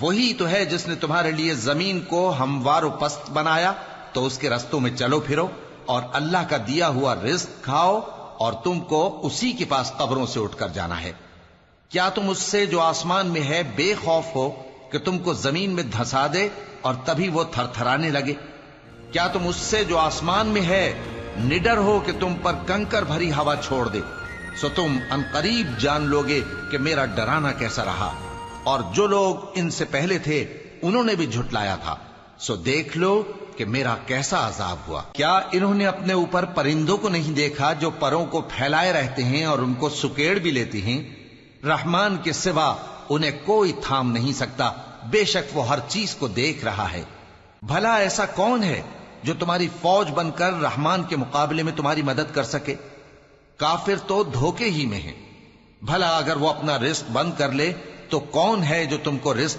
وہی تو ہے جس نے تمہارے لیے زمین کو ہموار و پست بنایا، تو اس کے رستوں میں چلو پھرو اور اللہ کا دیا ہوا رزق کھاؤ، اور تم کو اسی کے پاس قبروں سے اٹھ کر جانا ہے۔ کیا تم اس سے جو آسمان میں ہے بے خوف ہو کہ تم کو زمین میں دھسا دے اور تبھی وہ تھر تھرانے لگے؟ کیا تم اس سے جو آسمان میں ہے نڈر ہو کہ تم پر کنکر بھری ہوا چھوڑ دے؟ سو تم ان قریب جان لوگے کہ میرا ڈرانا کیسا رہا، اور جو لوگ ان سے پہلے تھے انہوں نے بھی جھٹلایا تھا، سو دیکھ لو کہ میرا کیسا عذاب ہوا۔ کیا انہوں نے اپنے اوپر پرندوں کو نہیں دیکھا جو پروں کو پھیلائے رہتے ہیں اور ان کو سکیڑ بھی لیتی ہیں؟ رحمان کے سوا انہیں کوئی تھام نہیں سکتا، بے شک وہ ہر چیز کو دیکھ رہا ہے۔ بھلا ایسا کون ہے جو تمہاری فوج بن کر رحمان کے مقابلے میں تمہاری مدد کر سکے؟ کافر تو دھوکے ہی میں ہیں۔ بھلا اگر وہ اپنا رزق بند کر لے تو کون ہے جو تم کو رزق